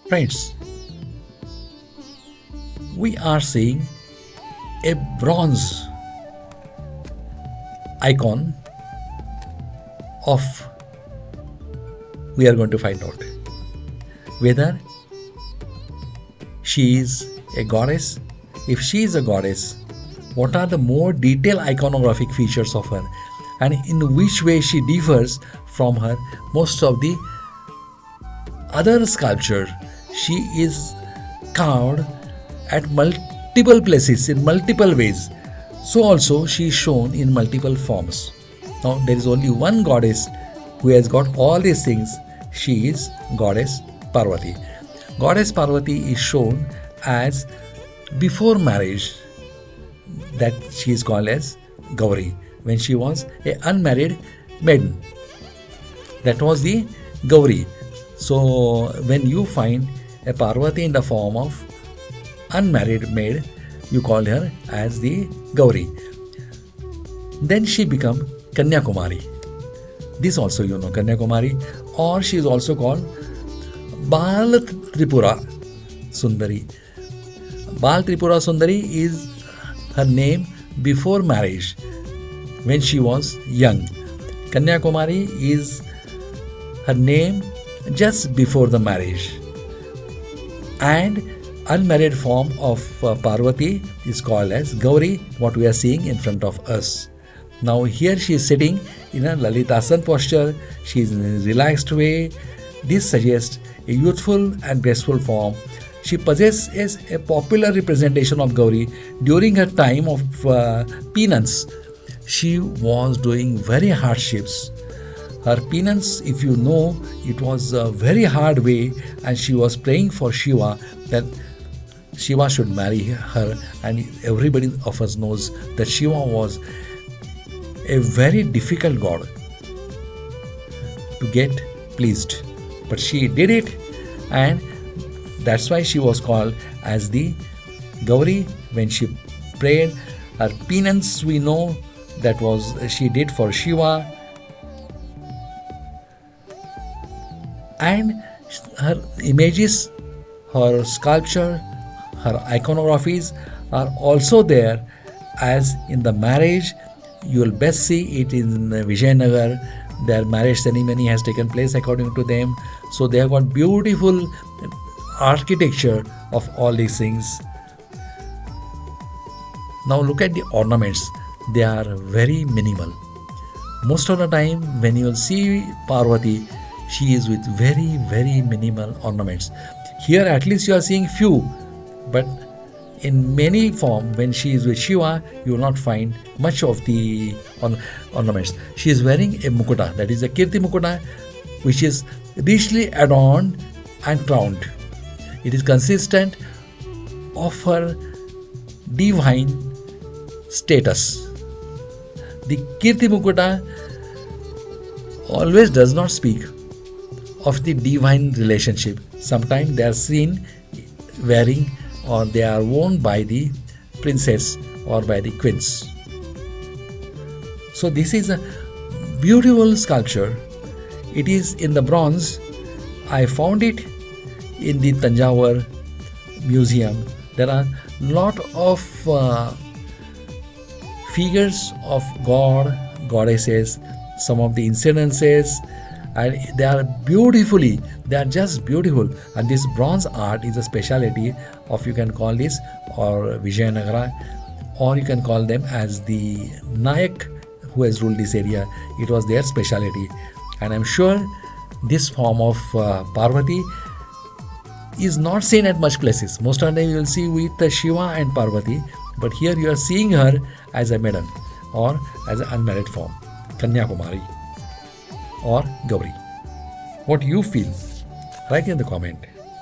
Friends, we are seeing a bronze icon of, we are going to find out whether she is a goddess. If she is a goddess, what are the more detailed iconographic features of her, and in which way she differs from her most of the other sculpture. She is carved at multiple places in multiple ways, so also she is shown in multiple forms. Now there is only one goddess who has got all these things. She is goddess Parvati. Goddess Parvati is shown as before marriage, that she is called as Gauri, when she was a unmarried maiden. That was the Gauri. So when you find a Parvati in the form of unmarried maid, you call her as the Gauri. Then she become Kanyakumari. This also you know, Kanyakumari, or she is also called Bal Tripura Sundari. Bal Tripura Sundari is her name before marriage, when she was young. Kanyakumari is her name just before the marriage. And unmarried form of Parvati is called as Gauri, what we are seeing in front of us. Now here she is sitting in a Lalitasana posture. She is in a relaxed way. This suggests a youthful and graceful form. She possesses a popular representation of Gauri during her time of penance. She was doing very hardships. Her penance, if you know, it was a very hard way, and she was praying for Shiva that Shiva should marry her, and everybody of us knows that Shiva was a very difficult god to get pleased. But she did it, and that's why she was called as the Gauri when she prayed. Her penance, we know, that was she did for Shiva. And her images, her sculpture, her iconographies are also there, as in the marriage. You will best see it in Vijayanagar. Their marriage ceremony has taken place according to them. So they have got beautiful architecture of all these things. Now look at the ornaments. They are very minimal. Most of the time when you will see Parvati, she is with very, very minimal ornaments. Here at least you are seeing few, but in many form, when she is with Shiva, you will not find much of the ornaments. She is wearing a mukuta, that is a Kirti mukuta, which is richly adorned and crowned. It is consistent of her divine status. The Kirti mukuta always does not speak of the divine relationship. Sometimes they are seen wearing, or they are worn by the princess or by the queens. So this is a beautiful sculpture. It is in the bronze. I found it in the Tanjavur Museum. There are lot of figures of God, goddesses, some of the incidences, and they are just beautiful. And this bronze art is a speciality of, you can call this, or Vijayanagara, or you can call them as the Nayak who has ruled this area. It was their speciality, and I'm sure this form of Parvati is not seen at much places. Most of the time you will see with Shiva and Parvati, but here you are seeing her as a maiden or as an unmarried form, Kanyakumari or Gauri. What you feel? Write in the comment.